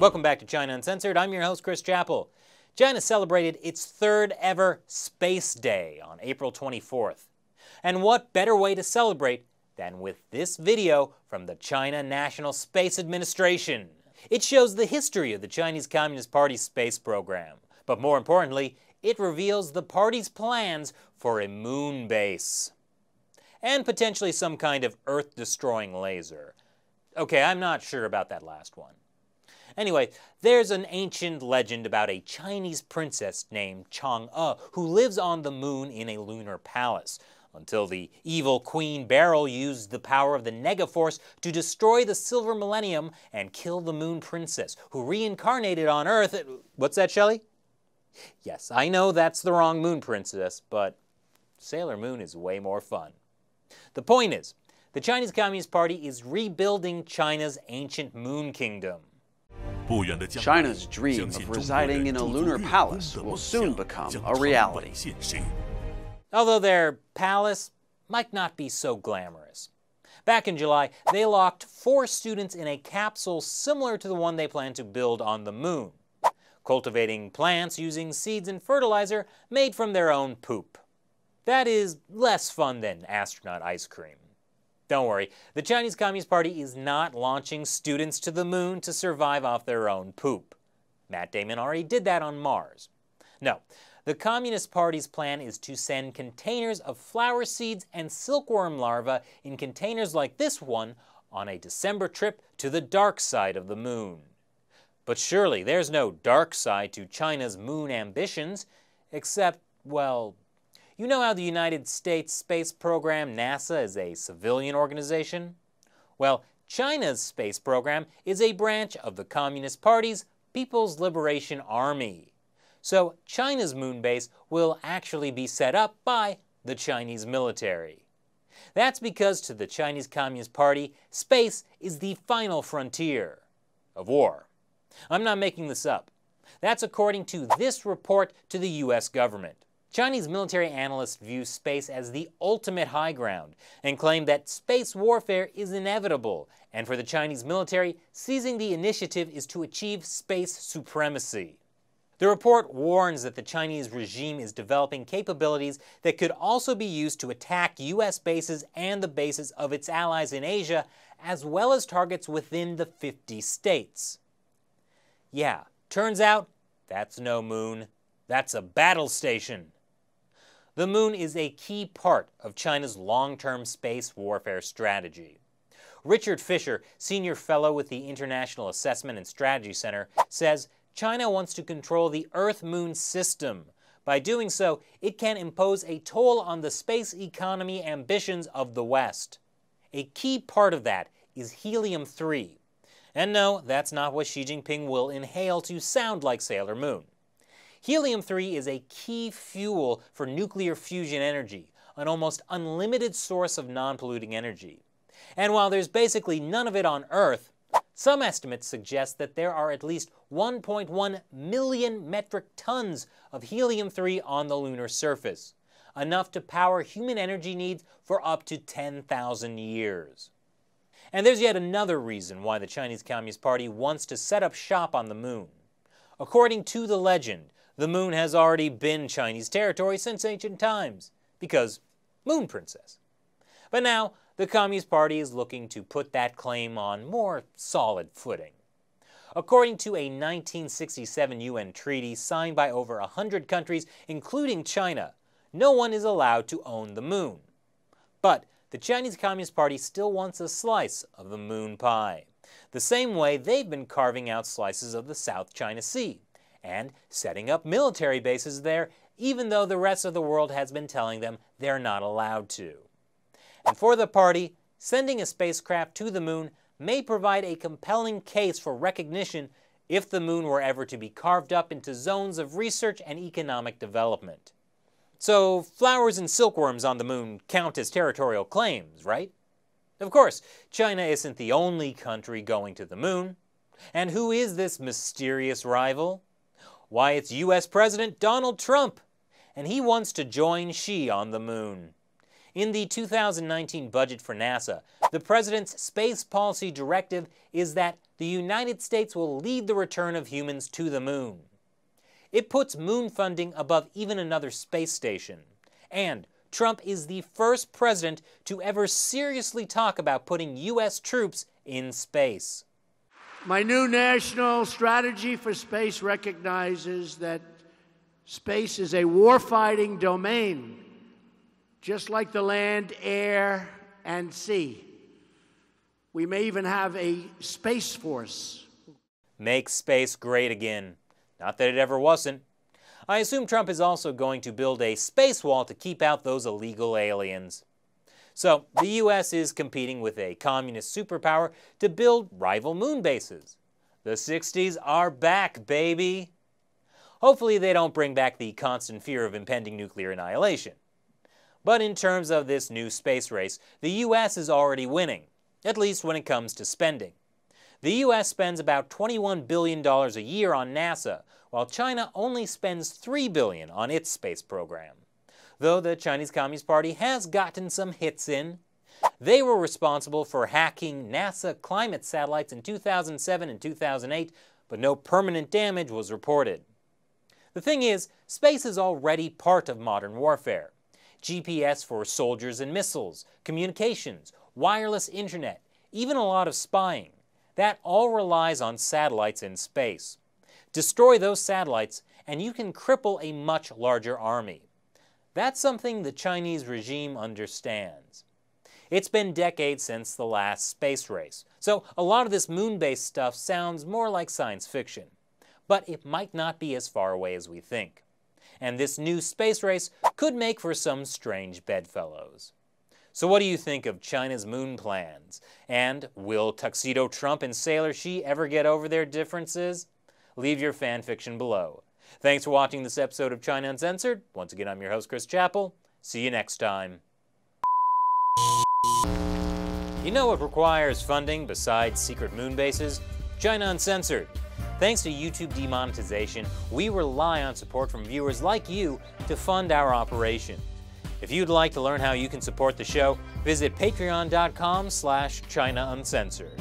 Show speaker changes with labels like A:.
A: Welcome back to China Uncensored. I'm your host, Chris Chappell. China celebrated its third ever Space Day on April 24th. And what better way to celebrate than with this video from the China National Space Administration? It shows the history of the Chinese Communist Party's space program. But more importantly, it reveals the party's plans for a moon base. And potentially some kind of Earth-destroying laser. Okay, I'm not sure about that last one. Anyway, there's an ancient legend about a Chinese princess named Chang'e who lives on the moon in a lunar palace, until the evil Queen Beryl used the power of the Negaforce to destroy the Silver Millennium and kill the Moon Princess, who reincarnated on Earth. What's that, Shelley? Yes, I know that's the wrong Moon Princess, but Sailor Moon is way more fun. The point is, the Chinese Communist Party is rebuilding China's ancient moon kingdom.
B: China's dream of residing in a lunar palace will soon become a reality.
A: Although their palace might not be so glamorous. Back in July, they locked 4 students in a capsule similar to the one they plan to build on the moon, cultivating plants using seeds and fertilizer made from their own poop. That is less fun than astronaut ice cream. Don't worry, the Chinese Communist Party is not launching students to the moon to survive off their own poop. Matt Damon already did that on Mars. No, the Communist Party's plan is to send containers of flower seeds and silkworm larvae in containers like this one on a December trip to the dark side of the moon. But surely there's no dark side to China's moon ambitions, except, well, you know how the United States space program, NASA, is a civilian organization? Well, China's space program is a branch of the Communist Party's People's Liberation Army. So China's moon base will actually be set up by the Chinese military. That's because to the Chinese Communist Party, space is the final frontier of war. I'm not making this up. That's according to this report to the US government. Chinese military analysts view space as the ultimate high ground and claim that space warfare is inevitable, and for the Chinese military, seizing the initiative is to achieve space supremacy. The report warns that the Chinese regime is developing capabilities that could also be used to attack US bases and the bases of its allies in Asia, as well as targets within the 50 states. Yeah, turns out that's no moon, that's a battle station. The moon is a key part of China's long-term space warfare strategy. Richard Fisher, senior fellow with the International Assessment and Strategy Center, says China wants to control the Earth-Moon system. By doing so, it can impose a toll on the space economy ambitions of the West. A key part of that is helium-3. And no, that's not what Xi Jinping will inhale to sound like Sailor Moon. Helium-3 is a key fuel for nuclear fusion energy, an almost unlimited source of non-polluting energy. And while there's basically none of it on Earth, some estimates suggest that there are at least 1.1 million metric tons of helium-3 on the lunar surface, enough to power human energy needs for up to 10,000 years. And there's yet another reason why the Chinese Communist Party wants to set up shop on the moon. According to the legend, the moon has already been Chinese territory since ancient times, because Moon Princess. But now, the Communist Party is looking to put that claim on more solid footing. According to a 1967 UN treaty signed by over 100 countries, including China, no one is allowed to own the moon. But the Chinese Communist Party still wants a slice of the moon pie, the same way they've been carving out slices of the South China Sea, and setting up military bases there, even though the rest of the world has been telling them they're not allowed to. And for the party, sending a spacecraft to the moon may provide a compelling case for recognition if the moon were ever to be carved up into zones of research and economic development. So flowers and silkworms on the moon count as territorial claims, right? Of course, China isn't the only country going to the moon. And who is this mysterious rival? Why, it's US President Donald Trump, and he wants to join Xi on the moon. In the 2019 budget for NASA, the president's space policy directive is that the United States will lead the return of humans to the moon. It puts moon funding above even another space station. And Trump is the first president to ever seriously talk about putting U.S. troops in space.
C: My new national strategy for space recognizes that space is a warfighting domain, just like the land, air, and sea. We may even have a space force.
A: Make space great again. Not that it ever wasn't. I assume Trump is also going to build a space wall to keep out those illegal aliens. So, the U.S. is competing with a communist superpower to build rival moon bases. The 60s are back, baby! Hopefully they don't bring back the constant fear of impending nuclear annihilation. But in terms of this new space race, the U.S. is already winning, at least when it comes to spending. The U.S. spends about $21 billion a year on NASA, while China only spends $3 billion on its space program. Though the Chinese Communist Party has gotten some hits in. They were responsible for hacking NASA climate satellites in 2007 and 2008, but no permanent damage was reported. The thing is, space is already part of modern warfare. GPS for soldiers and missiles, communications, wireless internet, even a lot of spying. That all relies on satellites in space. Destroy those satellites, and you can cripple a much larger army. That's something the Chinese regime understands. It's been decades since the last space race, so a lot of this moon-based stuff sounds more like science fiction. But it might not be as far away as we think. And this new space race could make for some strange bedfellows. So what do you think of China's moon plans? And will Tuxedo Trump and Sailor She ever get over their differences? Leave your fanfiction below. Thanks for watching this episode of China Uncensored. Once again, I'm your host, Chris Chappell. See you next time. You know what requires funding besides secret moon bases? China Uncensored. Thanks to YouTube demonetization, we rely on support from viewers like you to fund our operation. If you'd like to learn how you can support the show, visit patreon.com/China Uncensored.